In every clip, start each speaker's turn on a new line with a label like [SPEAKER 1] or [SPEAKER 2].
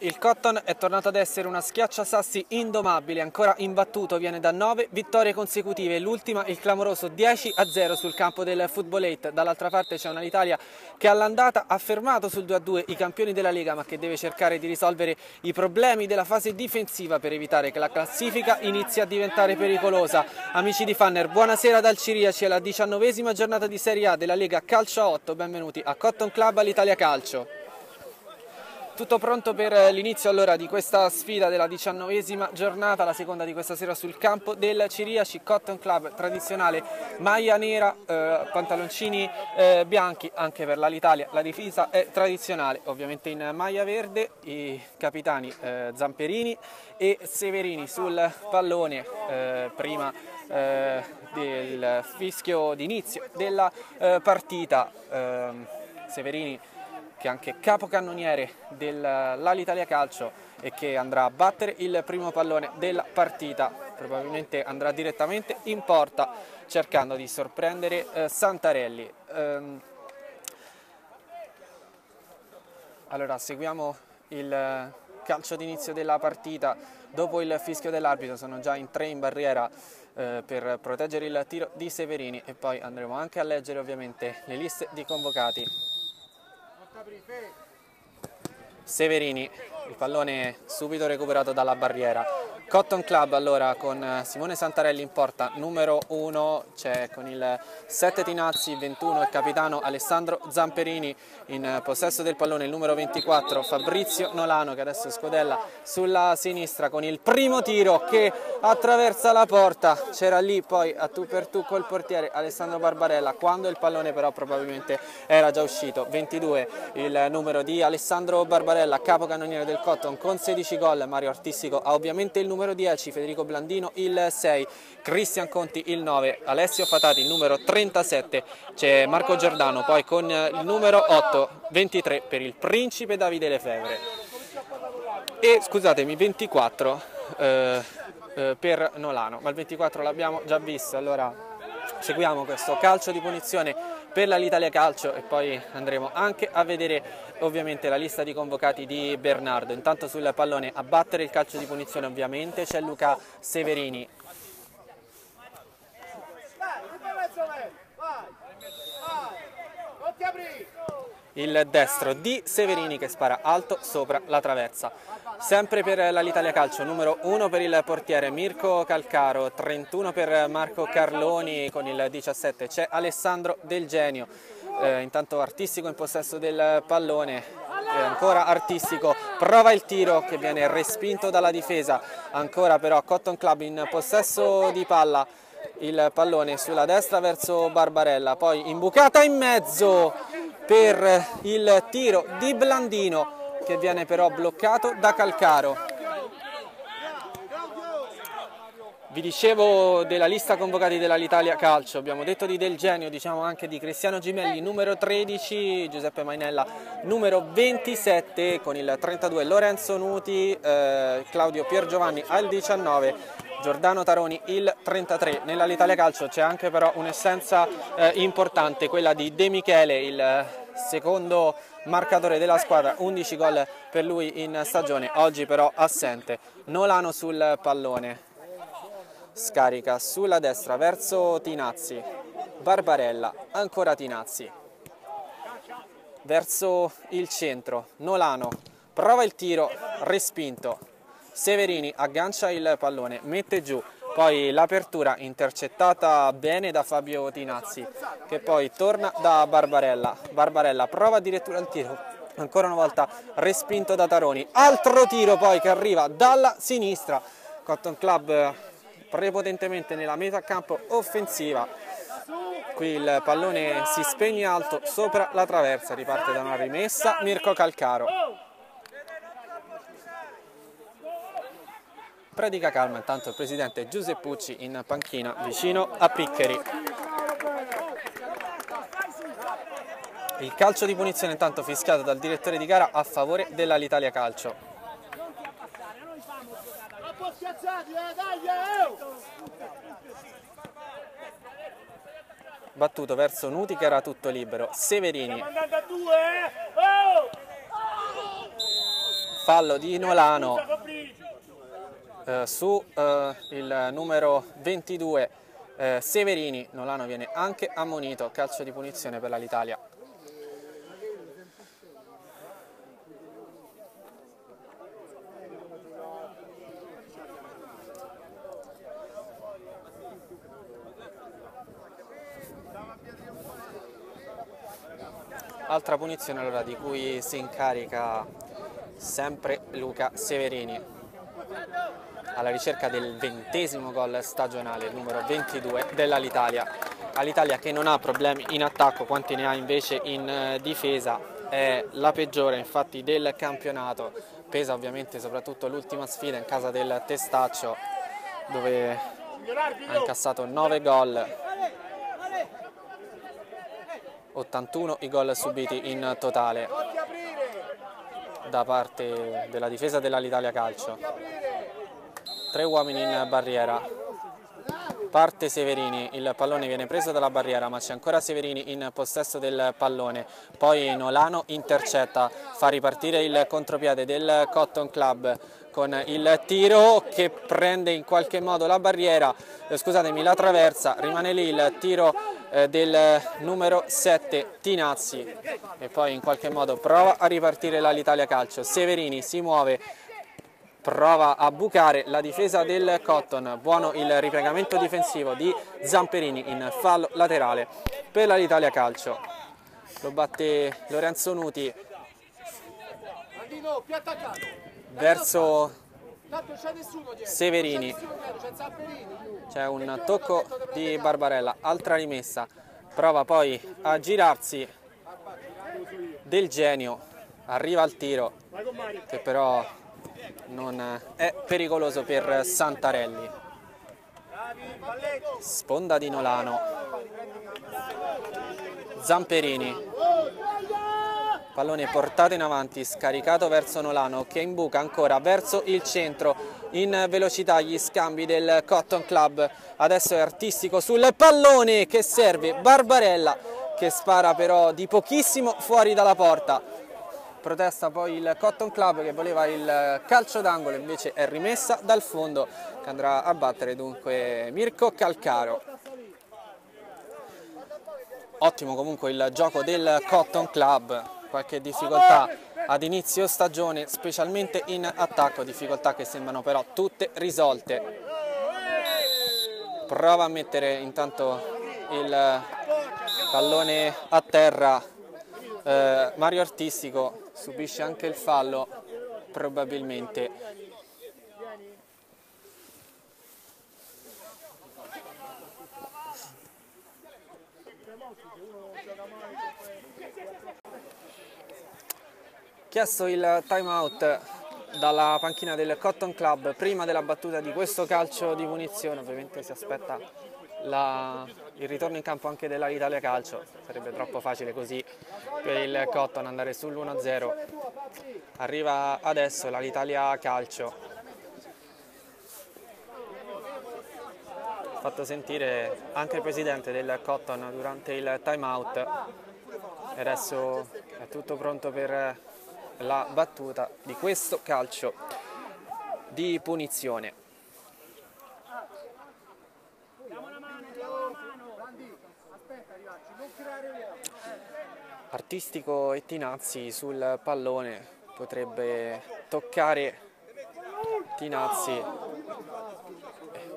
[SPEAKER 1] Il Cotton è tornato ad essere una schiacciasassi indomabile, ancora imbattuto, viene da 9 vittorie consecutive, l'ultima il clamoroso 10-0 sul campo del Football 8. Dall'altra parte c'è un'Italia che all'andata ha fermato sul 2-2 i campioni della Lega, ma che deve cercare di risolvere i problemi della fase difensiva per evitare che la classifica inizi a diventare pericolosa. Amici di Fanner, buonasera dal Ciriaci, alla 19ª giornata di Serie A della Lega Calcio a 8, benvenuti a Cotton Club all'Italia Calcio. Tutto pronto per l'inizio allora di questa sfida della 19ª giornata, la seconda di questa sera sul campo del Ciriaci. Cotton Club tradizionale, maglia nera, pantaloncini bianchi anche per l'Alitalia. La difesa è tradizionale, ovviamente in maglia verde, i capitani Zamperini e Severini sul pallone prima del fischio d'inizio della partita. Severini, che è anche capocannoniere dell'Alitalia Calcio e che andrà a battere il primo pallone della partita, probabilmente andrà direttamente in porta cercando di sorprendere Santarelli. Allora seguiamo il calcio d'inizio della partita. Dopo il fischio dell'arbitro sono già in 3 in barriera per proteggere il tiro di Severini, e poi andremo anche a leggere ovviamente le liste di convocati. Severini, il pallone subito recuperato dalla barriera. Cotton Club allora con Simone Santarelli in porta, numero 1 c'è con il 7 Tinazzi, 21 il capitano Alessandro Zamperini, in possesso del pallone il numero 24 Fabrizio Nolano, che adesso scodella sulla sinistra con il primo tiro che attraversa la porta. C'era lì poi a tu per tu col portiere Alessandro Barbarella, quando il pallone però probabilmente era già uscito. 22 il numero di Alessandro Barbarella, capocannoniere del Cotton con 16 gol. Mario Artistico ha ovviamente il numero 10, Federico Blandino il 6, Cristian Conti il 9, Alessio Fatati il numero 37, c'è Marco Giordano poi con il numero 8, 23 per il principe Davide Lefevre e scusatemi 24 per Nolano, ma il 24 l'abbiamo già visto. Allora seguiamo questo calcio di punizione per l'Italia Calcio e poi andremo anche a vedere ovviamente la lista di convocati di Bernardo. Intanto sul pallone a battere il calcio di punizione ovviamente c'è Luca Severini. Il destro di Severini che spara alto sopra la traversa. Sempre per l'Alitalia Calcio, numero 1 per il portiere Mirko Calcaro, 31 per Marco Carloni con il 17, c'è Alessandro Del Genio. Intanto Artistico in possesso del pallone, ancora Artistico, prova il tiro che viene respinto dalla difesa, ancora però Cotton Club in possesso di palla, il pallone sulla destra verso Barbarella, poi imbucata in mezzo per il tiro di Blandino che viene però bloccato da Calcaro. Vi dicevo della lista convocati dell'Alitalia Calcio, abbiamo detto di Del Genio, diciamo anche di Cristiano Gimelli, numero 13, Giuseppe Mainella, numero 27 con il 32, Lorenzo Nuti, Claudio Piergiovanni al 19, Giordano Taroni il 33. Nell'Alitalia Calcio c'è anche però un'essenza importante, quella di De Michele, il secondo marcatore della squadra, 11 gol per lui in stagione, oggi però assente. Nolano sul pallone, scarica sulla destra verso Tinazzi, Barbarella, ancora Tinazzi, verso il centro, Nolano, prova il tiro, respinto, Severini aggancia il pallone, mette giù, poi l'apertura intercettata bene da Fabio Tinazzi che poi torna da Barbarella, Barbarella prova addirittura il tiro, ancora una volta respinto da Taroni, altro tiro poi che arriva dalla sinistra. Cotton Club prepotentemente nella metà campo offensiva, qui il pallone si spegne alto sopra la traversa, riparte da una rimessa Mirko Calcaro. Predica calma intanto il presidente Giuseppucci in panchina vicino a Piccheri. Il calcio di punizione intanto fischiato dal direttore di gara a favore dell'Alitalia Calcio. Battuto verso Nuti che era tutto libero, Severini fallo di Nolano su il numero 22 Severini. Nolano viene anche ammonito, calcio di punizione per l'Italia. Altra punizione allora di cui si incarica sempre Luca Severini, alla ricerca del 20° gol stagionale, il numero 22 dell'Alitalia. L'Italia che non ha problemi in attacco, quanti ne ha invece in difesa, è la peggiore infatti del campionato. Pesa ovviamente soprattutto l'ultima sfida in casa del Testaccio, dove ha incassato 9 gol. 81 i gol subiti in totale da parte della difesa dell'Alitalia Calcio. 3 uomini in barriera, parte Severini, il pallone viene preso dalla barriera ma c'è ancora Severini in possesso del pallone, poi Nolano intercetta, fa ripartire il contropiede del Cotton Club con il tiro che prende in qualche modo la barriera, scusatemi, la traversa, rimane lì il tiro del numero 7 Tinazzi e poi in qualche modo prova a ripartire l'Alitalia Calcio. Severini si muove, prova a bucare la difesa del Cotton, buono il ripiegamento difensivo di Zamperini in fallo laterale per l'Alitalia Calcio. Lo batte Lorenzo Nuti verso Severini, c'è un tocco di Barbarella, altra rimessa, prova poi a girarsi Del Genio, arriva al tiro che però non è pericoloso per Santarelli. Sponda di Nolano, Zamperini, pallone portato in avanti, scaricato verso Nolano che imbuca ancora verso il centro, in velocità gli scambi del Cotton Club, adesso è Artistico sul pallone che serve Barbarella che spara però di pochissimo fuori dalla porta. Protesta poi il Cotton Club che voleva il calcio d'angolo, invece è rimessa dal fondo che andrà a battere dunque Mirko Calcaro. Ottimo comunque il gioco del Cotton Club, qualche difficoltà ad inizio stagione, specialmente in attacco, difficoltà che sembrano però tutte risolte. Prova a mettere intanto il pallone a terra Mario Artistico, subisce anche il fallo probabilmente. Chiesto il time out dalla panchina del Cotton Club prima della battuta di questo calcio di punizione, ovviamente si aspetta il ritorno in campo anche dell'Alitalia Calcio, sarebbe troppo facile così per il Cotton andare sull'1-0. Arriva adesso l'Alitalia Calcio, fatto sentire anche il presidente del Cotton durante il time out e adesso è tutto pronto per la battuta di questo calcio di punizione. Artistico e Tinazzi sul pallone, potrebbe toccare Tinazzi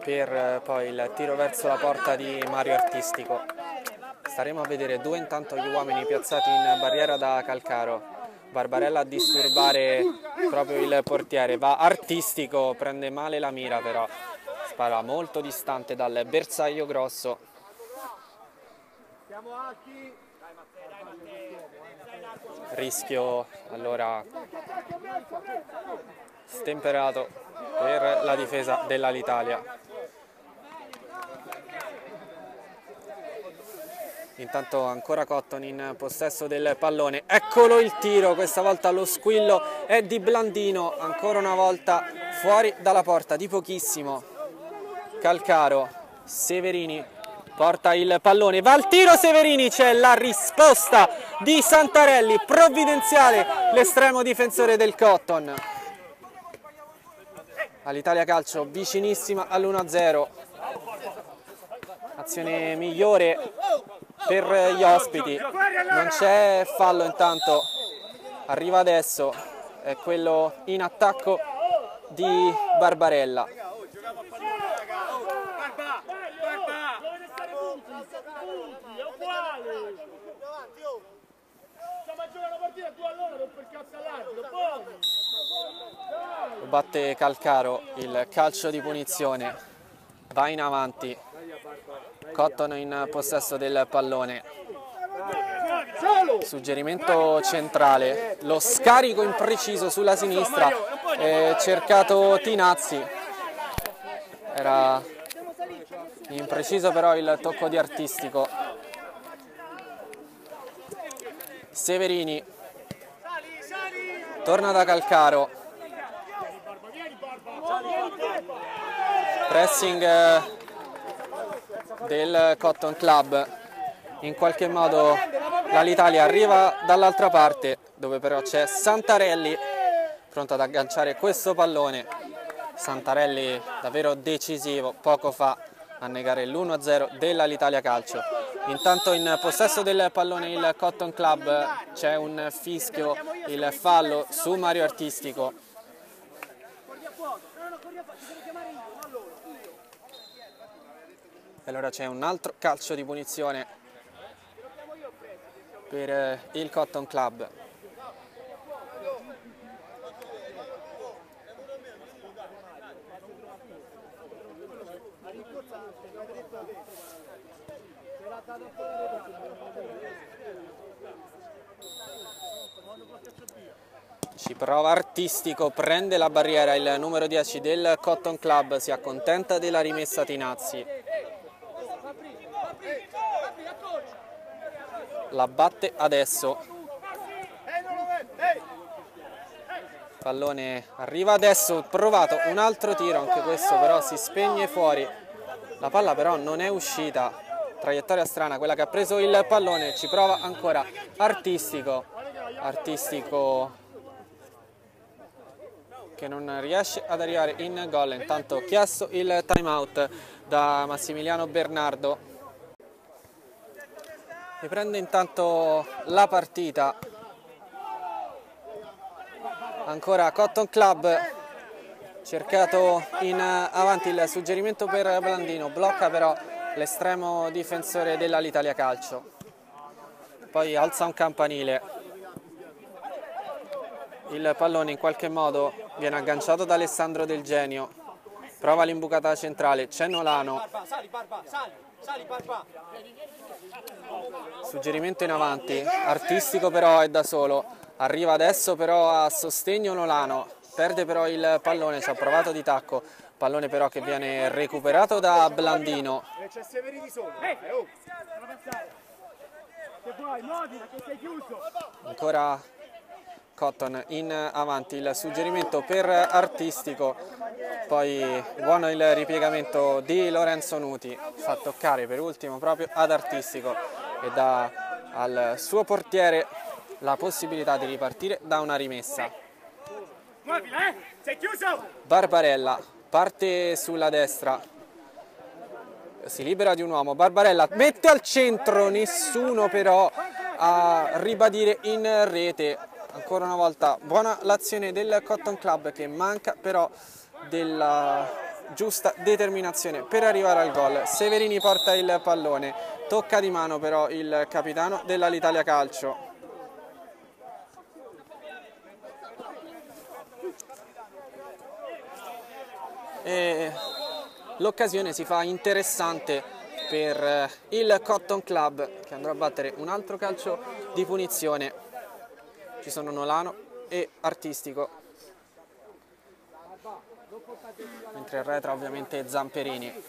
[SPEAKER 1] per poi il tiro verso la porta di Mario Artistico. Staremo a vedere due intanto gli uomini piazzati in barriera da Calcaro. Barbarella a disturbare proprio il portiere, va Artistico, prende male la mira però, spara molto distante dal bersaglio grosso. Rischio allora stemperato per la difesa dell'Alitalia. Intanto ancora Cotton in possesso del pallone, eccolo il tiro, questa volta lo squillo è di Blandino, ancora una volta fuori dalla porta di pochissimo. Calcaro, Severini porta il pallone, va al tiro Severini, c'è la risposta di Santarelli, provvidenziale l'estremo difensore del Cotton. all'Italia Calcio vicinissima all'1-0. Azione migliore per gli ospiti, non c'è fallo, intanto arriva adesso, è quello in attacco di Barbarella. Lo batte Calcaro, il calcio di punizione, va in avanti, Cotton in possesso del pallone, suggerimento centrale, lo scarico impreciso sulla sinistra, cercato Tinazzi, era impreciso però il tocco di Artistico. Severini torna da Calcaro, pressing del Cotton Club, in qualche modo l'Italia arriva dall'altra parte dove però c'è Santarelli pronto ad agganciare questo pallone. Santarelli davvero decisivo poco fa a negare l'1-0 dell'Italia Calcio. Intanto in possesso del pallone il Cotton Club, c'è un fischio, il fallo su Mario Artistico. E allora c'è un altro calcio di punizione per il Cotton Club. Ci prova Artistico, prende la barriera il numero 10 del Cotton Club, si accontenta della rimessa Tinazzi. La batte adesso. Pallone arriva adesso, provato un altro tiro, anche questo però si spegne fuori. La palla però non è uscita, traiettoria strana quella che ha preso il pallone, ci prova ancora Artistico. Artistico che non riesce ad arrivare in gol, intanto chiesto il time out da Massimiliano Bernardo. Riprende intanto la partita, ancora Cotton Club, cercato in avanti il suggerimento per Blandino, blocca però l'estremo difensore dell'Italia Calcio, poi alza un campanile, il pallone in qualche modo viene agganciato da Alessandro Del Genio, prova l'imbucata centrale, c'è Nolano, suggerimento in avanti, Artistico però è da solo, arriva adesso però a sostegno Nolano, perde però il pallone, ci ha provato di tacco, pallone però che viene recuperato da Blandino. Ancora Cotton in avanti, il suggerimento per Artistico, poi buono il ripiegamento di Lorenzo Nuti, fa toccare per ultimo proprio ad Artistico e dà al suo portiere la possibilità di ripartire da una rimessa. Barbarella parte sulla destra, si libera di un uomo, Barbarella mette al centro, nessuno però a ribadire in rete. Ancora una volta buona l'azione del Cotton Club, che manca però della giusta determinazione per arrivare al gol. Severini porta il pallone, tocca di mano però il capitano dell'Italia Calcio. E l'occasione si fa interessante per il Cotton Club, che andrà a battere un altro calcio di punizione. Ci sono Nolano e Artistico, mentre arretra ovviamente Zamperini.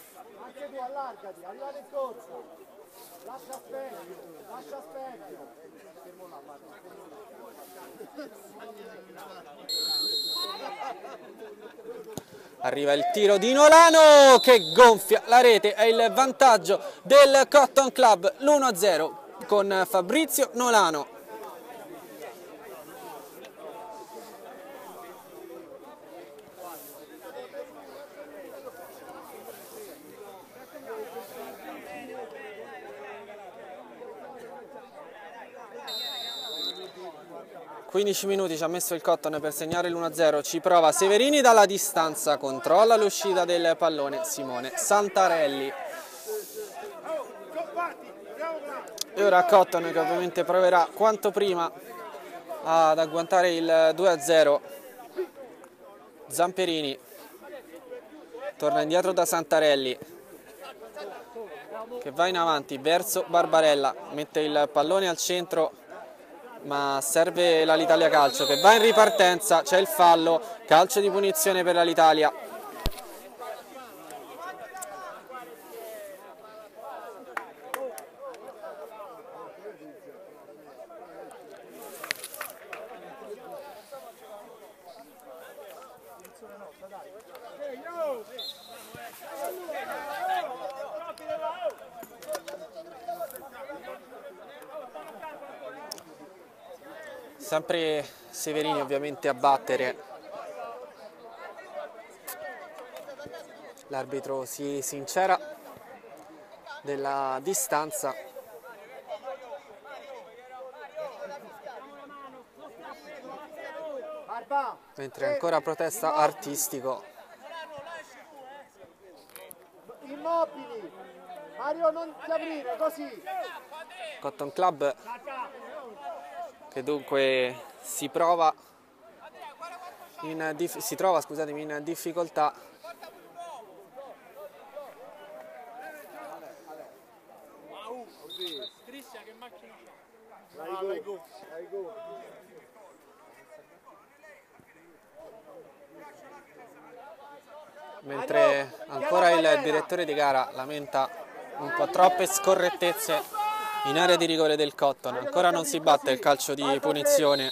[SPEAKER 1] Arriva il tiro di Nolano che gonfia la rete, è il vantaggio del Cotton Club, l'1-0 con Fabrizio Nolano. 15 minuti ci ha messo il Cotton per segnare l'1-0, ci prova Severini dalla distanza, controlla l'uscita del pallone Simone Santarelli. E ora Cotton che ovviamente proverà quanto prima ad agguantare il 2-0. Zamperini torna indietro da Santarelli che va in avanti verso Barbarella, mette il pallone al centro ma serve l'Italia Calcio che va in ripartenza, c'è il fallo, calcio di punizione per l'Italia. Sempre Severini ovviamente a battere, l'arbitro si sincera della distanza, mentre ancora protesta Artistico.
[SPEAKER 2] Immobili, Mario non ti aprire così.
[SPEAKER 1] Cotton Club che dunque si trova in difficoltà. Mentre ancora il direttore di gara lamenta un po' troppe scorrettezze in area di rigore del Cotton, ancora non si batte il calcio di punizione,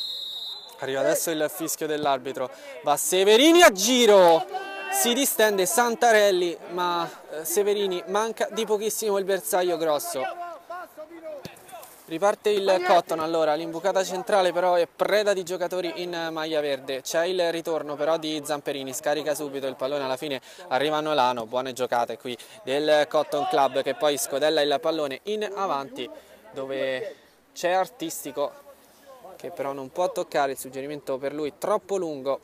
[SPEAKER 1] arriva adesso il fischio dell'arbitro, va Severini a giro, si distende Santarelli ma Severini manca di pochissimo il bersaglio grosso. Riparte il Cotton allora, l'imbucata centrale però è preda di giocatori in maglia verde, c'è il ritorno però di Zamperini, scarica subito il pallone, alla fine arriva a Nolano, buone giocate qui del Cotton Club che poi scodella il pallone in avanti dove c'è Artistico che però non può toccare, il suggerimento per lui troppo lungo.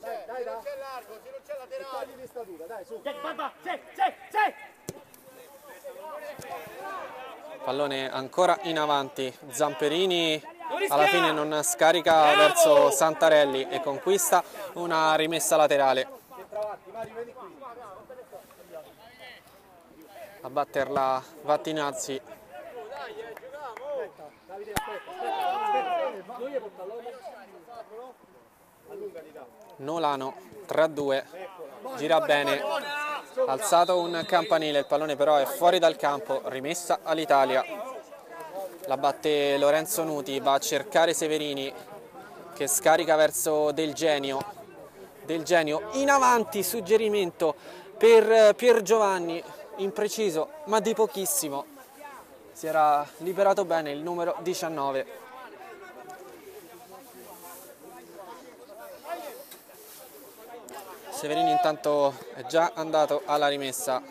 [SPEAKER 1] Pallone ancora in avanti, Zamperini alla fine non scarica verso Santarelli e conquista una rimessa laterale. A batterla Vattinazzi. Nolano 3-2, gira bene, alzato un campanile, il pallone però è fuori dal campo, rimessa all'Italia. La batte Lorenzo Nuti, va a cercare Severini che scarica verso Del Genio in avanti, suggerimento per Pier Giovanni, impreciso ma di pochissimo, si era liberato bene il numero 19. Severini intanto è già andato alla rimessa.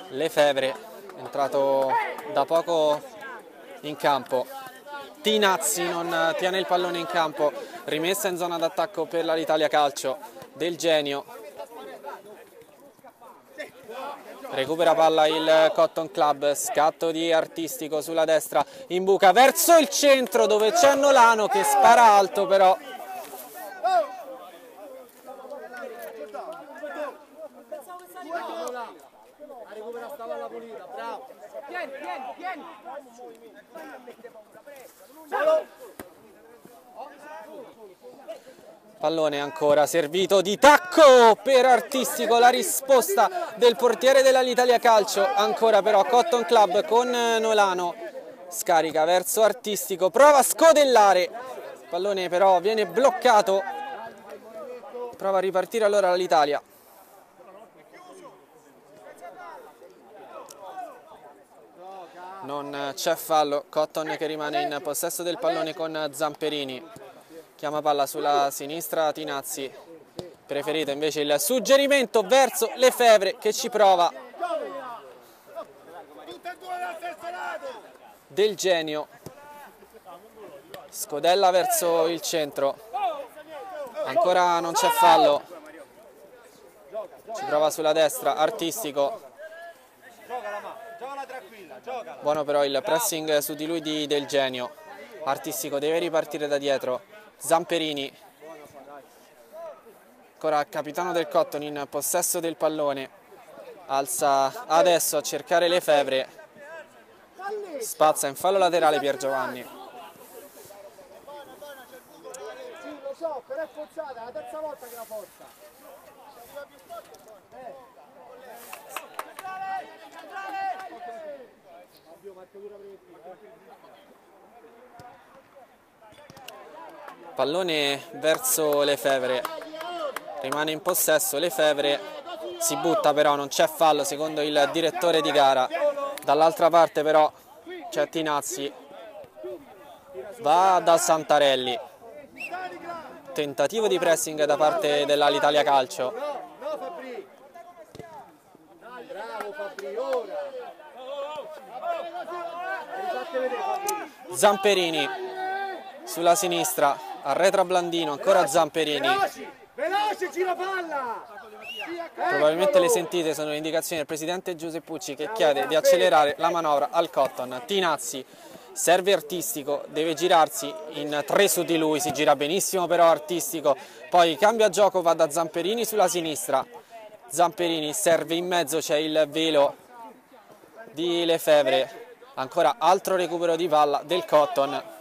[SPEAKER 1] Lefebvre è entrato da poco in campo. Tinazzi non tiene il pallone in campo, rimessa in zona d'attacco per l'Italia Calcio. Del Genio recupera palla il Cotton Club, scatto di Artistico sulla destra, imbuca verso il centro dove c'è Nolano che spara alto però. Pallone ancora servito di tacco per Artistico, la risposta del portiere dell'Italia Calcio, ancora però Cotton Club con Nolano, scarica verso Artistico, prova a scodellare, pallone però viene bloccato, prova a ripartire allora l'Italia. Non c'è fallo, Cotton che rimane in possesso del pallone con Zamperini, chiama palla sulla sinistra Tinazzi, preferito invece il suggerimento verso Lefebvre che ci prova. Del Genio Scodella verso il centro, ancora non c'è fallo, ci prova sulla destra, Artistico. Buono però il pressing su di lui di Del Genio. Artistico deve ripartire da dietro, Zamperini, ancora capitano del Cotton in possesso del pallone, alza adesso a cercare Lefebvre, spazza in fallo laterale Piergiovanni.
[SPEAKER 2] Sì, lo so, però è forzata, è la terza volta che la forza.
[SPEAKER 1] Pallone verso Lefebvre, rimane in possesso Lefebvre, si butta però, non c'è fallo secondo il direttore di gara. Dall'altra parte però c'è Tinazzi, va da Santarelli, tentativo di pressing da parte dell'Italia Calcio.
[SPEAKER 2] No, Fabri. Bravo Fabri, ora. Rifate vedere Fabri.
[SPEAKER 1] Zamperini sulla sinistra, arretra Blandino, ancora Zamperini.
[SPEAKER 2] Veloce, gira palla.
[SPEAKER 1] Probabilmente le sentite, sono le indicazioni del presidente Giuseppucci che chiede di accelerare la manovra al Cotton. Tinazzi, serve Artistico, deve girarsi in 3 su di lui, si gira benissimo però Artistico, poi cambia gioco, va da Zamperini sulla sinistra, Zamperini serve in mezzo, c'è il velo di Lefebvre, ancora altro recupero di palla del Cotton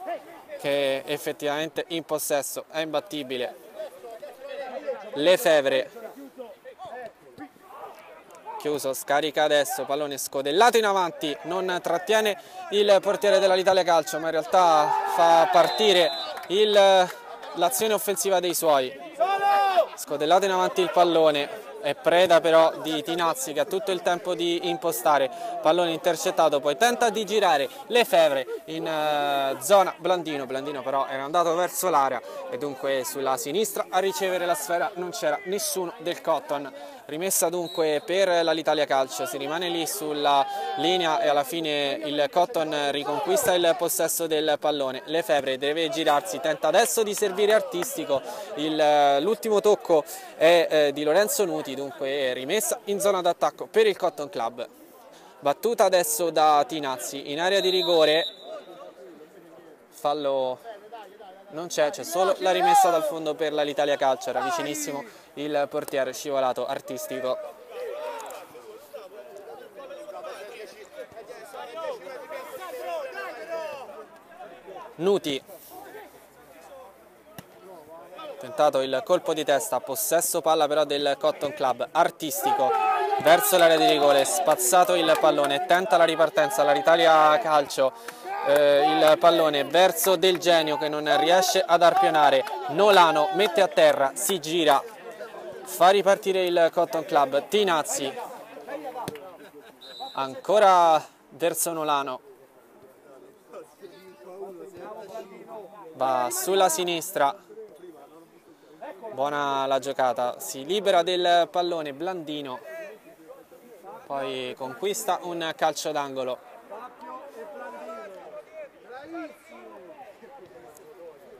[SPEAKER 1] che effettivamente in possesso è imbattibile. Lefebvre chiuso, scarica adesso, pallone scodellato in avanti, non trattiene il portiere dell'Italia Calcio, ma in realtà fa partire l'azione offensiva dei suoi. Scodellato in avanti il pallone, è preda però di Tinazzi che ha tutto il tempo di impostare, pallone intercettato, poi tenta di girare Lefebvre in zona Blandino, Blandino però era andato verso l'area e dunque sulla sinistra a ricevere la sfera non c'era nessuno del Cotton. Rimessa dunque per l'Italia Calcio, si rimane lì sulla linea e alla fine il Cotton riconquista il possesso del pallone. Lefebvre deve girarsi, tenta adesso di servire Artistico, l'ultimo tocco è di Lorenzo Nuti, dunque rimessa in zona d'attacco per il Cotton Club. Battuta adesso da Tinazzi in area di rigore, fallo non c'è solo la rimessa dal fondo per l'Italia Calcio, era vicinissimo il portiere, scivolato Artistico. Nuti, tentato il colpo di testa, possesso palla però del Cotton Club, Artistico verso l'area di rigore, spazzato il pallone, tenta la ripartenza l'Italia Calcio. Il pallone verso Del Genio che non riesce ad arpionare, Nolano mette a terra, si gira, fa ripartire il Cotton Club, Tinazzi ancora verso Nolano, va sulla sinistra, buona la giocata, si libera del pallone Blandino, poi conquista un calcio d'angolo.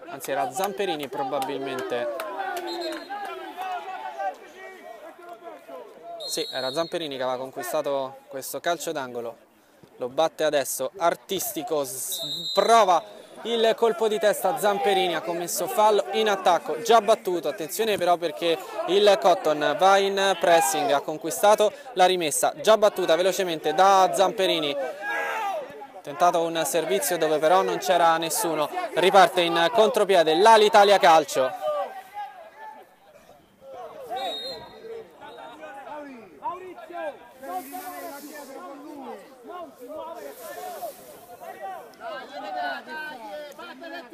[SPEAKER 1] Anzi era Zamperini probabilmente, sì, era Zamperini che aveva conquistato questo calcio d'angolo, lo batte adesso Artistico, prova il colpo di testa, Zamperini ha commesso fallo in attacco, già battuto, attenzione però perché il Cotton va in pressing, ha conquistato la rimessa, già battuta velocemente da Zamperini. Tentato un servizio dove però non c'era nessuno, riparte in contropiede l'Italia Calcio.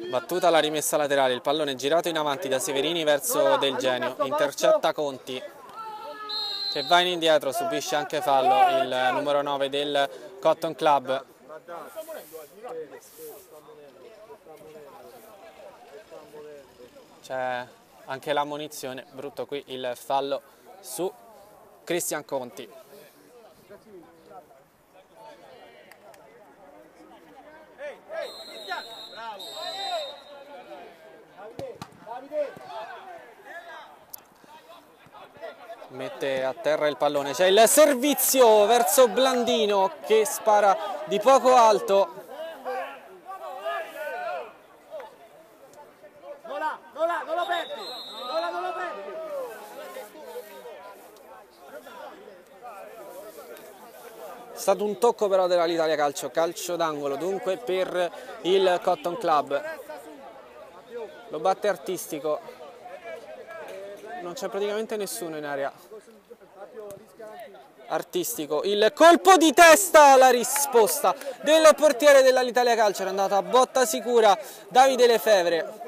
[SPEAKER 1] Battuta la rimessa laterale, il pallone girato in avanti da Severini verso Del Genio, intercetta Conti che va in indietro, subisce anche fallo il numero 9 del Cotton Club. C'è anche l'ammonizione, brutto qui il fallo su Cristian Conti. mette a terra il pallone, c'è il servizio verso Blandino che spara di poco alto.
[SPEAKER 2] Non lo perdi, non lo perdi.
[SPEAKER 1] È stato un tocco però dell'Italia Calcio, calcio d'angolo dunque per il Cotton Club. Lo batte Artistico, non c'è praticamente nessuno in area. Artistico, il colpo di testa, la risposta del portiere dell'Italia Calcio, era andata a botta sicura Davide Lefevre.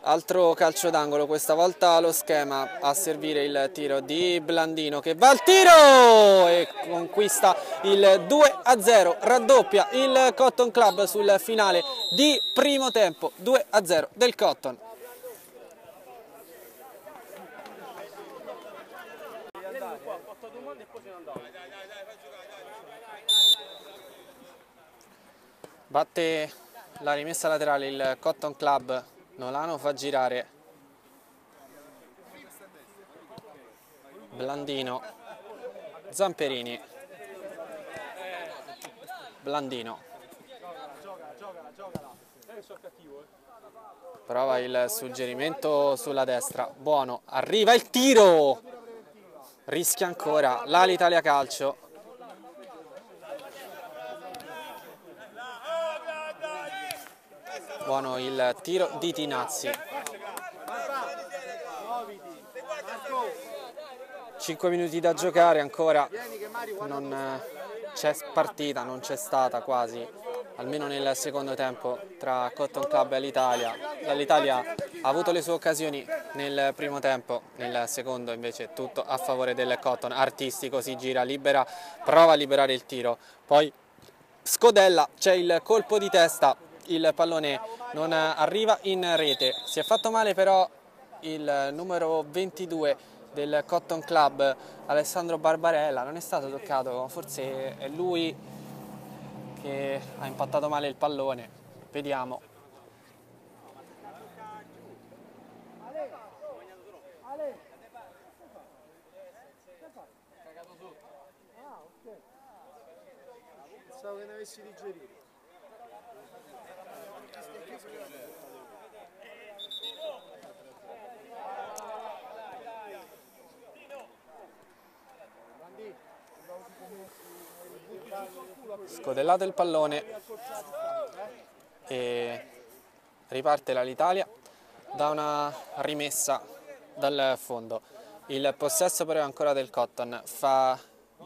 [SPEAKER 1] Altro calcio d'angolo, questa volta lo schema a servire il tiro di Blandino che va al tiro e conquista il 2-0, raddoppia il Cotton Club sul finale di primo tempo, 2-0 del Cotton. Batte la rimessa laterale il Cotton Club, Nolano fa girare Blandino, Zamperini, Blandino, prova il suggerimento sulla destra, buono, arriva il tiro, rischia ancora l'Italia Calcio. Buono il tiro di Tinazzi. 5 minuti da giocare ancora, non c'è partita, non c'è stata quasi, almeno nel secondo tempo, tra Cotton Club e l'Italia. L'Italia ha avuto le sue occasioni nel primo tempo, nel secondo invece tutto a favore del Cotton. Artistico si gira, libera, prova a liberare il tiro, poi scodella, c'è il colpo di testa, il pallone non arriva in rete. Si è fatto male però il numero 22 del Cotton Club, Alessandro Barbarella, non è stato toccato, forse è lui che ha impattato male il pallone, vediamo.
[SPEAKER 2] Pensavo che ne avessi digerito.
[SPEAKER 1] Scodellato il pallone e riparte l'Italia da una rimessa dal fondo. Il possesso però è ancora del Cotton, fa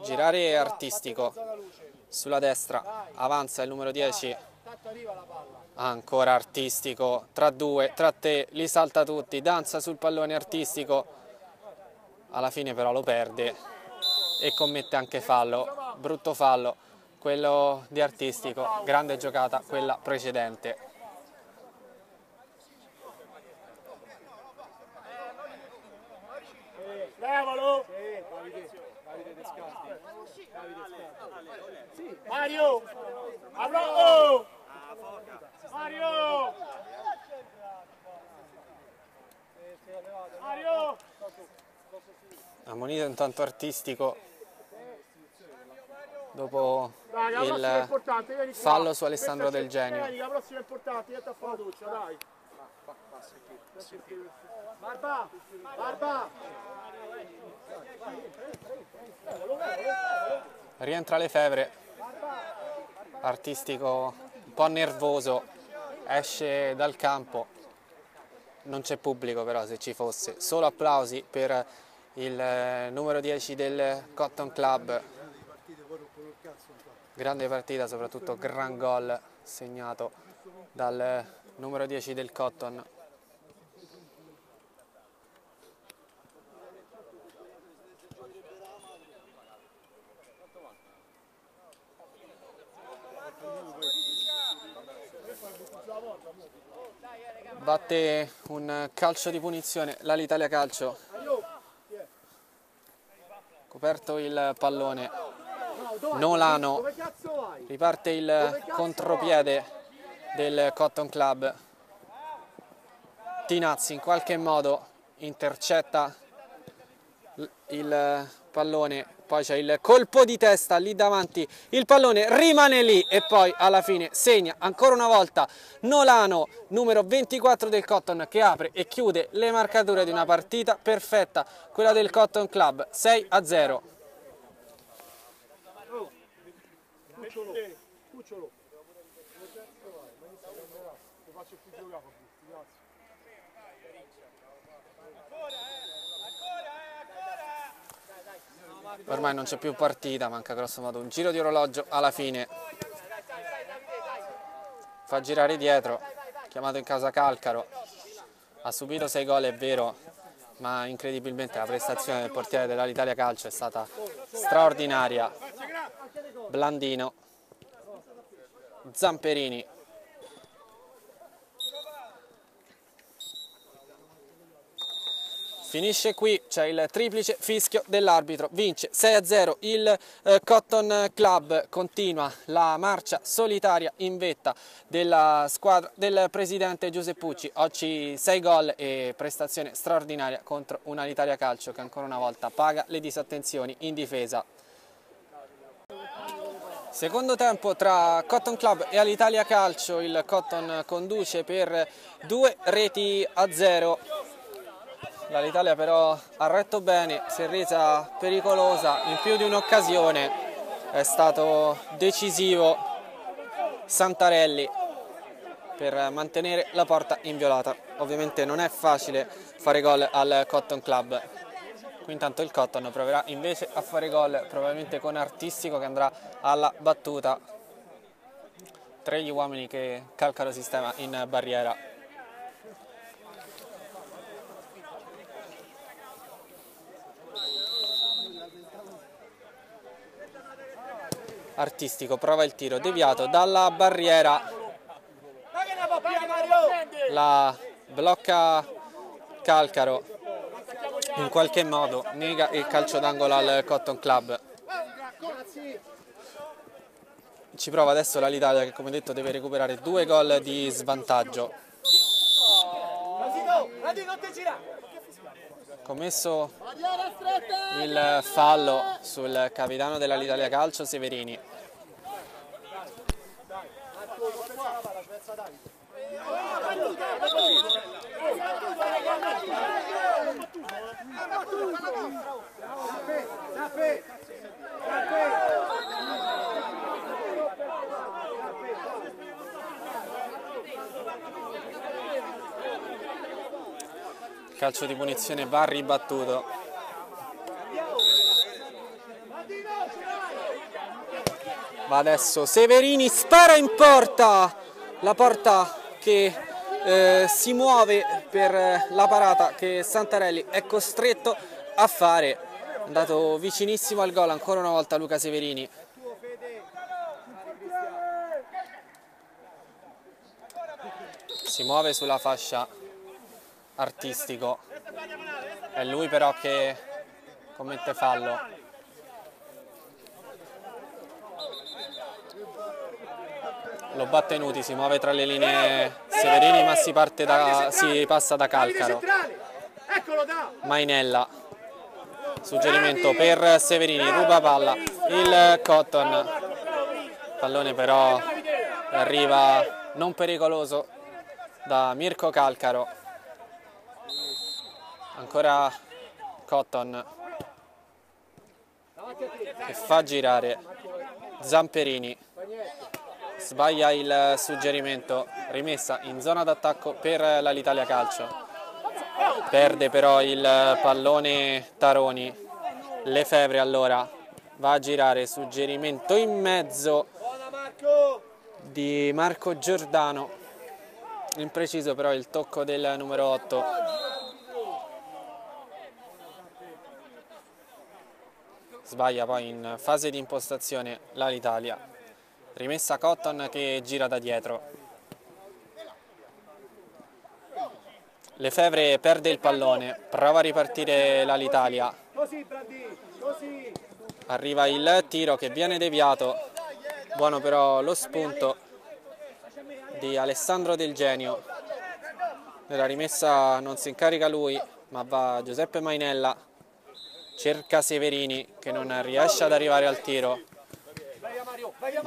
[SPEAKER 1] girare Artistico sulla destra, avanza il numero 10, ancora Artistico, tra due, tra te, li salta tutti, danza sul pallone Artistico, alla fine però lo perde e commette anche fallo, brutto fallo quello di Artistico, grande giocata quella precedente.
[SPEAKER 2] Levalo! Mario! Mario! Mario! Mario!
[SPEAKER 1] Ammonito intanto Artistico dopo il fallo su Alessandro Del Genio.
[SPEAKER 2] La prossima è importante, io ti fa la doccia, dai. Barba! Barba!
[SPEAKER 1] Rientra Lefevre, Artistico un po' nervoso, esce dal campo, non c'è pubblico però, se ci fosse, solo applausi per il numero 10 del Cotton Club. Grande partita, soprattutto gran gol segnato dal numero 10 del Cotton. Batte un calcio di punizione l'Italia Calcio, coperto il pallone, Nolano, riparte il contropiede del Cotton Club, Tinazzi in qualche modo intercetta il pallone, poi c'è il colpo di testa lì davanti, il pallone rimane lì e poi alla fine segna ancora una volta Nolano, numero 24 del Cotton, che apre e chiude le marcature di una partita perfetta, quella del Cotton Club, 6-0.
[SPEAKER 2] Cucciolo. Lo faccio più giocare, grazie.
[SPEAKER 1] Ormai non c'è più partita, manca grosso modo un giro di orologio alla fine. Fa girare dietro, chiamato in casa Calcaro. Ha subito 6 gol, è vero, ma incredibilmente la prestazione del portiere dell'Alitalia Calcio è stata straordinaria. Blandino, Zamperini. Finisce qui, c'è il triplice fischio dell'arbitro, vince 6-0 il Cotton Club, continua la marcia solitaria in vetta della squadra del presidente Giuseppe Pucci, oggi 6 gol e prestazione straordinaria contro un Alitalia Calcio che ancora una volta paga le disattenzioni in difesa. Secondo tempo tra Cotton Club e Alitalia Calcio, il Cotton conduce per 2-0. L'Alitalia però ha retto bene, si è resa pericolosa in più di un'occasione, è stato decisivo Santarelli per mantenere la porta inviolata. Ovviamente non è facile fare gol al Cotton Club. Qui intanto il Cotton proverà invece a fare gol, probabilmente con Artistico che andrà alla battuta. 3 gli uomini che Calcaro sistema in barriera. Artistico prova il tiro deviato dalla barriera, la blocca Calcaro, in qualche modo nega il calcio d'angolo al Cotton Club. Ci prova adesso l'Alitalia che, come detto, deve recuperare 2 gol di svantaggio. Commesso il fallo sul capitano dell'Alitalia Calcio, Severini. Il calcio di punizione va ribattuto. Va adesso Severini, spara in porta, la porta che si muove per la parata che Santarelli è costretto a fare. È andato vicinissimo al gol ancora una volta Luca Severini. Si muove sulla fascia Artistico, è lui però che commette fallo. Lo batte Nuti, si muove tra le linee Severini, ma si passa da Calcaro. Mainella, suggerimento per Severini, ruba palla il Cotton, pallone però arriva non pericoloso da Mirko Calcaro. Ancora Cotton che fa girare Zamperini, sbaglia il suggerimento, rimessa in zona d'attacco per l'Alitalia Calcio, perde però il pallone Taroni. Lefebvre allora va a girare, suggerimento in mezzo di Marco Giordano, impreciso però il tocco del numero 8. Sbaglia poi in fase di impostazione l'Alitalia. Rimessa Cotton che gira da dietro. Lefebvre perde il pallone, prova a ripartire l'Alitalia. Arriva il tiro che viene deviato. Buono però lo spunto di Alessandro Del Genio. Nella rimessa non si incarica lui, ma va Giuseppe Mainella, cerca Severini che non riesce ad arrivare al tiro,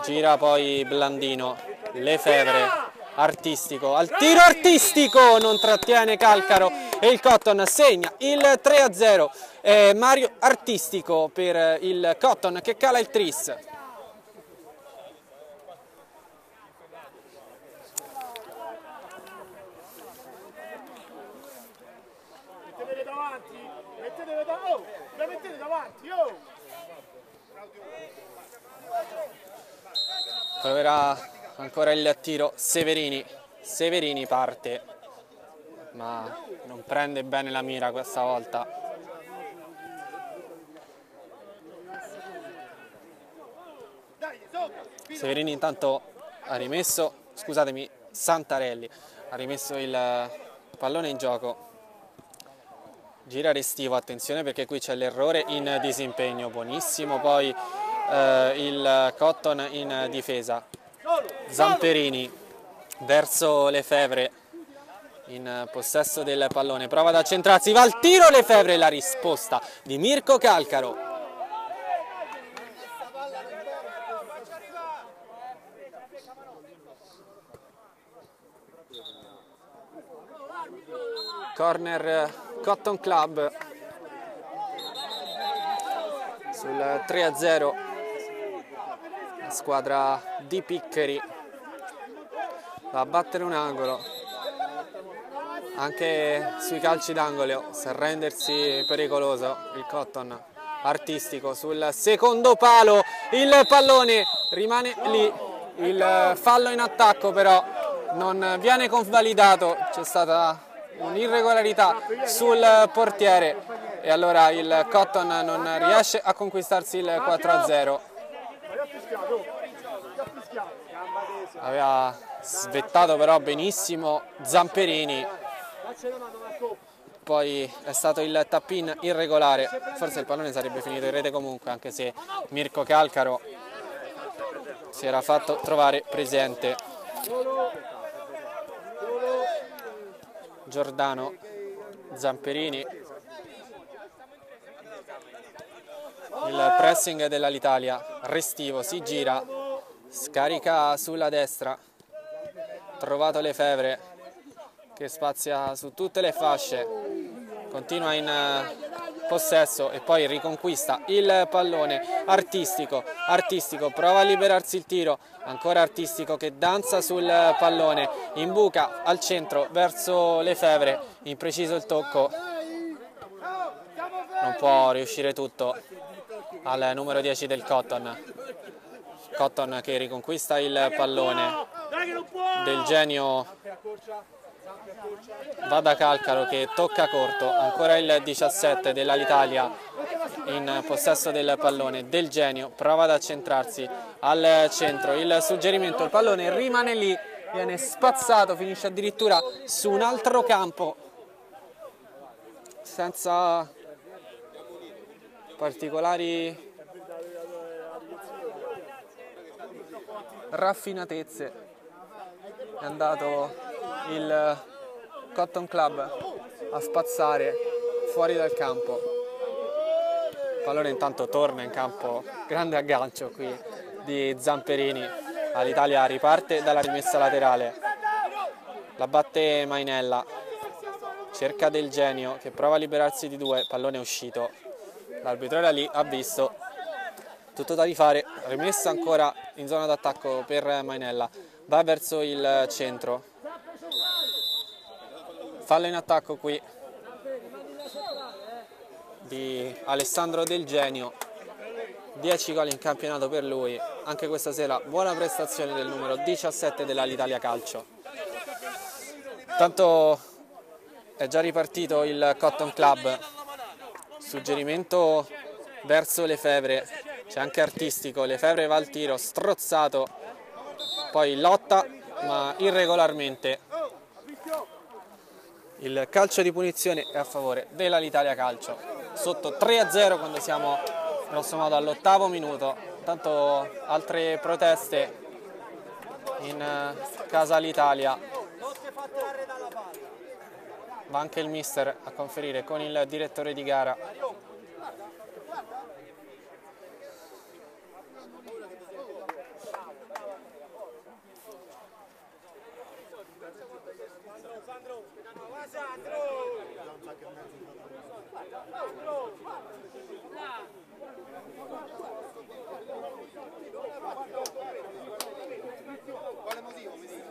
[SPEAKER 1] gira poi Blandino, Lefebvre, Artistico, al tiro artistico, non trattiene Calcaro e il Cotton segna il 3-0. Mario Artistico per il Cotton che cala il tris.
[SPEAKER 2] Mettete davanti, mettete davanti, oh!
[SPEAKER 1] Proverà ancora il tiro Severini, Severini parte, ma non prende bene la mira questa volta. Severini intanto ha rimesso, scusatemi, Santarelli ha rimesso il pallone in gioco. Gira Restivo, attenzione perché qui c'è l'errore in disimpegno, buonissimo poi il Cotton in difesa. Zamperini verso Lefebvre in possesso del pallone, prova ad accentrarsi, va al tiro Lefebvre, la risposta di Mirko Calcaro. Corner Cotton Club sul 3-0, la squadra di Piccheri va a battere un angolo, anche sui calci d'angolo sa rendersi pericoloso il Cotton. Artistico sul secondo palo, il pallone rimane lì, il fallo in attacco però non viene convalidato, c'è stata un'irregolarità sul portiere e allora il Cotton non riesce a conquistarsi il 4-0. Aveva svettato però benissimo Zamperini, poi è stato il tap-in irregolare, forse il pallone sarebbe finito in rete comunque, anche se Mirko Calcaro si era fatto trovare presente. Giordano, Zamperini, il pressing dell'Italia, Restivo si gira, scarica sulla destra, trovato Lefebvre che spazia su tutte le fasce, continua in possesso e poi riconquista il pallone. Artistico, Artistico prova a liberarsi il tiro, ancora Artistico che danza sul pallone, imbuca al centro verso Lefebvre, impreciso il tocco, non può riuscire tutto al numero 10 del Cotton. Cotton che riconquista il pallone, Del Genio va da Calcaro che tocca corto, ancora il 17 dell'Alitalia in possesso del pallone. Del Genio prova ad accentrarsi al centro, il suggerimento, il pallone rimane lì, viene spazzato, finisce addirittura su un altro campo senza particolari raffinatezze. È andato il Cotton Club a spazzare fuori dal campo. Il pallone intanto torna in campo, grande aggancio qui di Zamperini. L'Italia riparte dalla rimessa laterale, la batte Mainella, cerca Del Genio che prova a liberarsi di due, pallone uscito. L'arbitro era lì, ha visto, tutto da rifare, rimessa ancora in zona d'attacco per Mainella, va verso il centro, fallo in attacco qui di Alessandro Del Genio, 10 gol in campionato per lui, anche questa sera buona prestazione del numero 17 dell'Alitalia Calcio. Tanto è già ripartito il Cotton Club, suggerimento verso Lefebvre, c'è anche Artistico, Lefebvre va al tiro, strozzato, poi lotta ma irregolarmente. Il calcio di punizione è a favore dell'Alitalia Calcio, sotto 3-0 quando siamo grosso modo all'8° minuto. Tanto altre proteste in casa all'Italia. va anche il mister a conferire con il direttore di gara.
[SPEAKER 2] Quale motivo mi dici?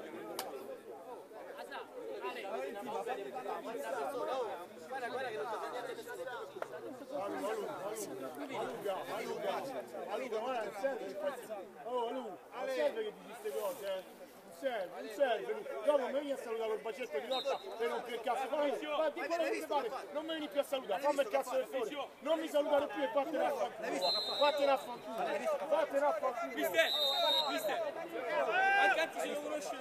[SPEAKER 2] Non serve, dopo non vieni a salutare col bacetto di lotta e non più il cazzo, non mi vieni più a salutare, fammi il cazzo del fuori, non mi salutare più e vattene a fanculo, vattene a fanculo, vattene a fanculo. Mister, anche se lo conosci.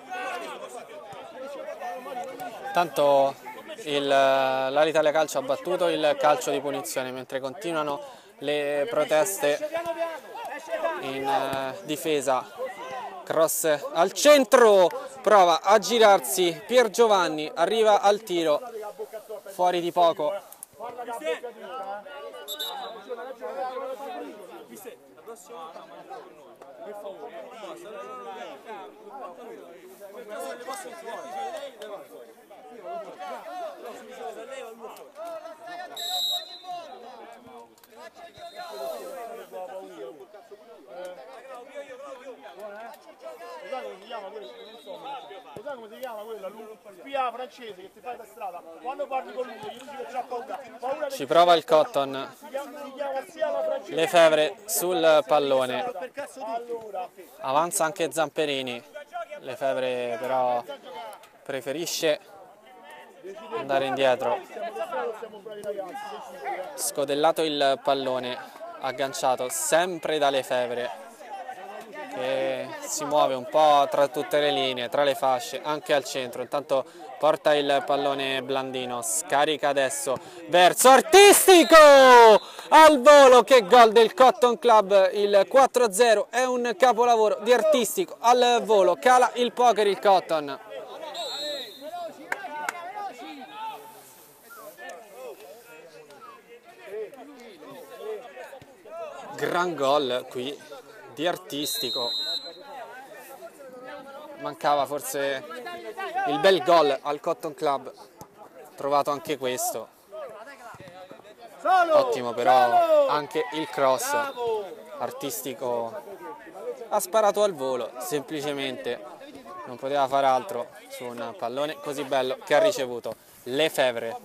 [SPEAKER 1] Tanto l'Alitalia Calcio ha battuto il calcio di punizione mentre continuano le proteste in difesa. Cross al centro, prova a girarsi Pier Giovanni, arriva al tiro, fuori di poco.
[SPEAKER 2] Come si chiama quella? Spia francese che ti fai per strada. Quando parli con lui, gli dici che c'ha paura.
[SPEAKER 1] Ci prova il Cotton. Lefebvre sul pallone. Avanza anche Zamperini. Lefebvre però preferisce andare indietro. Scodellato il pallone, agganciato sempre da Lefebvre, che si muove un po' tra tutte le linee, tra le fasce, anche al centro. Intanto porta il pallone Blandino, scarica adesso verso Artistico, al volo. Che gol del Cotton Club, il 4-0 è un capolavoro di Artistico, al volo cala il poker il Cotton. Gran gol qui di Artistico, mancava forse il bel gol al Cotton Club, trovato anche questo, ottimo però anche il cross. Artistico ha sparato al volo, semplicemente non poteva fare altro su un pallone così bello che ha ricevuto. Lefebvre,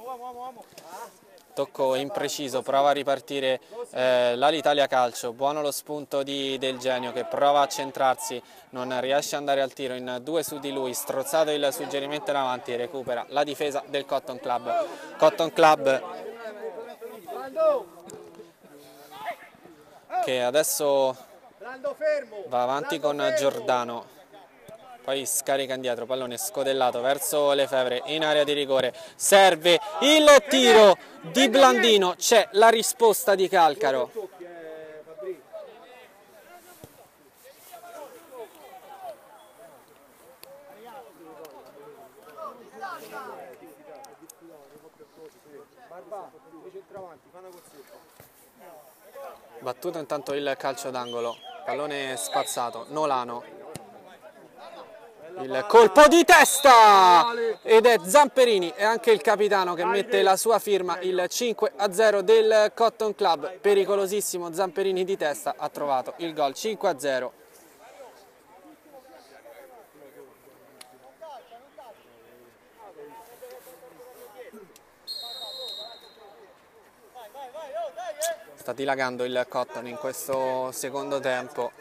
[SPEAKER 1] tocco impreciso, prova a ripartire l'Alitalia Calcio, buono lo spunto Del Genio che prova a centrarsi, non riesce ad andare al tiro, in due su di lui, strozzato il suggerimento in avanti, recupera la difesa del Cotton Club. Cotton Club che adesso va avanti con Giordano, poi scarica indietro, pallone scodellato verso Lefebvre in area di rigore, serve il tiro di Blandino, c'è la risposta di Calcaro. Battuto intanto il calcio d'angolo, pallone spazzato, Nolano. Il colpo di testa ed è Zamperini e anche il capitano che mette la sua firma, il 5-0 del Cotton Club. Pericolosissimo Zamperini di testa, ha trovato il gol 5-0. Sta dilagando il Cotton in questo secondo tempo.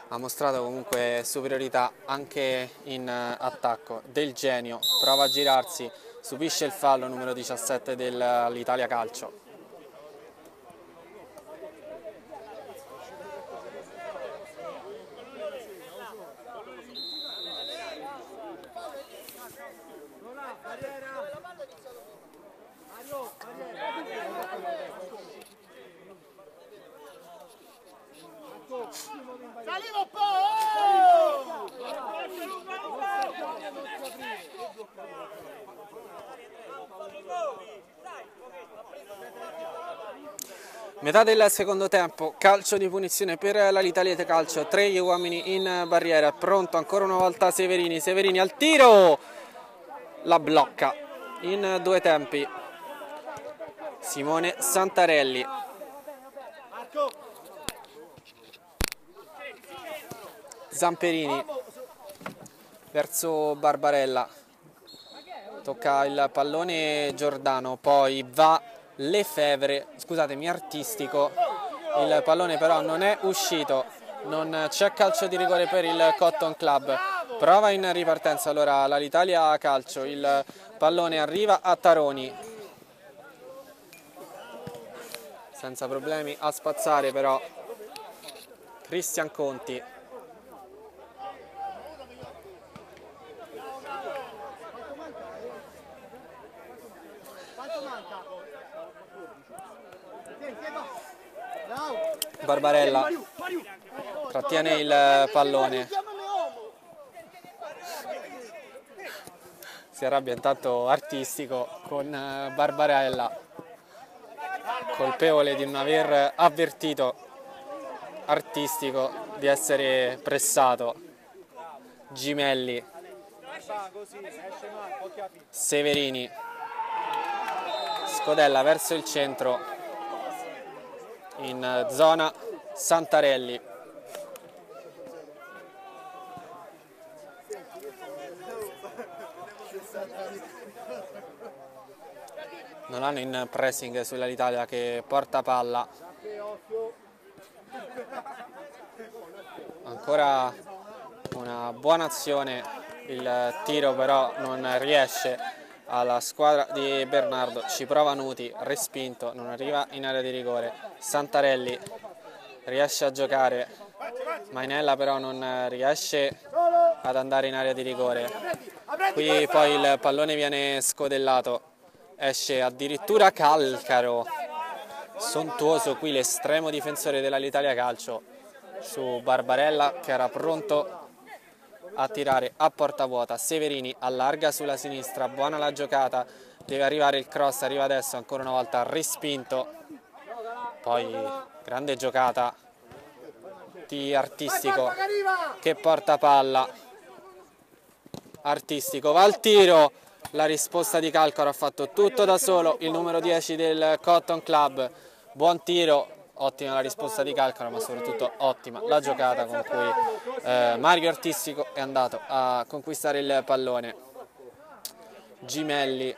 [SPEAKER 1] Ha mostrato comunque superiorità anche in attacco. Del Genio prova a girarsi, subisce il fallo numero 17 dell'Italia Calcio.
[SPEAKER 2] Saliva un po'!
[SPEAKER 1] Metà del secondo tempo, calcio di punizione per l'Italia Calcio, 3 gli uomini in barriera, pronto ancora una volta Severini, Severini al tiro, la blocca in 2 tempi Simone Santarelli. Zamperini verso Barbarella, tocca il pallone Giordano, poi va Lefevre, scusatemi, Artistico, il pallone però non è uscito, non c'è calcio di rigore per il Cotton Club, prova in ripartenza allora l'Italia Calcio, il pallone arriva a Taroni, senza problemi a spazzare però Cristian Conti. Barbarella trattiene il pallone, si arrabbia intanto Artistico con Barbarella, colpevole di non aver avvertito Artistico di essere pressato. Gimelli, Severini, Scodella verso il centro, in zona Santarelli. Non hanno in pressing sull'Italia che porta palla. Ancora una buona azione, il tiro però non riesce alla squadra di Bernardo, ci prova Nuti, respinto, non arriva in area di rigore. Santarelli riesce a giocare, Mainella però non riesce ad andare in area di rigore. Qui poi il pallone viene scodellato, esce addirittura Calcaro, sontuoso qui l'estremo difensore dell'Italia Calcio su Barbarella che era pronto a tirare a porta vuota. Severini allarga sulla sinistra, buona la giocata, deve arrivare il cross, arriva adesso ancora una volta respinto, poi grande giocata di Artistico che porta palla, Artistico va al tiro, la risposta di Calcaro, ha fatto tutto da solo il numero 10 del Cotton Club, buon tiro. Ottima la risposta di Calcaro, ma soprattutto ottima la giocata con cui Mario Artistico è andato a conquistare il pallone. Gimelli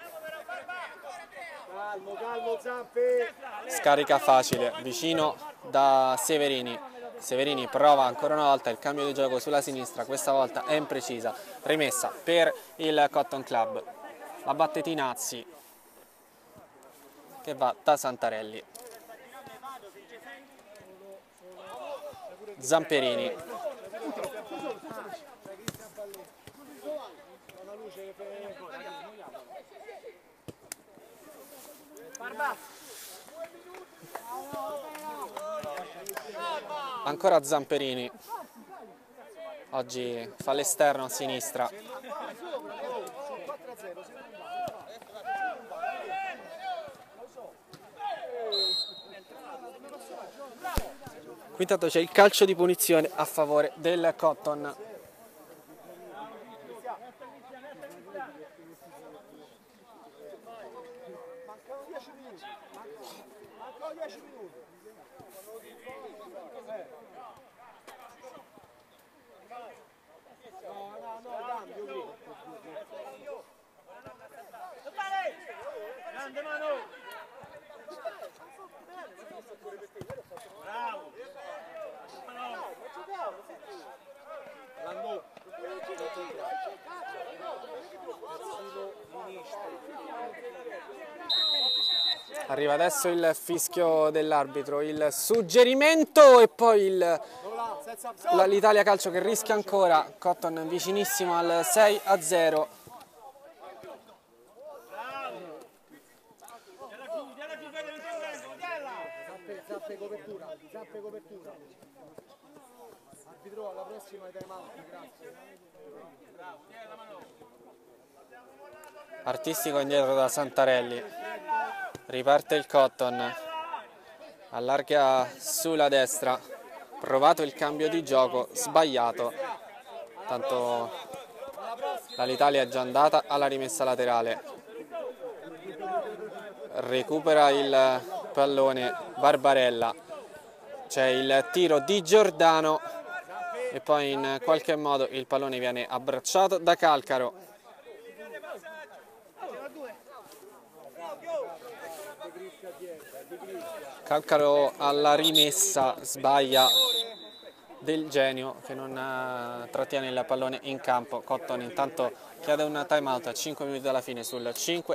[SPEAKER 1] scarica facile, vicino da Severini. Severini prova ancora una volta il cambio di gioco sulla sinistra, questa volta è imprecisa, rimessa per il Cotton Club. La batte Tinazzi che va da Santarelli. Zamperini, ancora Zamperini, oggi fa l'esterno a sinistra. Qui intanto c'è il calcio di punizione a favore del Cotton. Arriva adesso il fischio dell'arbitro, il suggerimento e poi l'Italia Calcio che rischia ancora, Cotton vicinissimo al 6-0.
[SPEAKER 2] Zappe copertura. Arbitro alla prossima time out, grazie.
[SPEAKER 1] Artistico indietro da Santarelli, riparte il Cotton, allarga sulla destra, provato il cambio di gioco, sbagliato, tanto l'Italia è già andata alla rimessa laterale, recupera il pallone Barbarella, c'è il tiro di Giordano e poi in qualche modo il pallone viene abbracciato da Calcaro. Calcaro alla rimessa sbaglia, Del Genio che non trattiene il pallone in campo. Cotton intanto chiede un time out a 5 minuti dalla fine sul 5-0.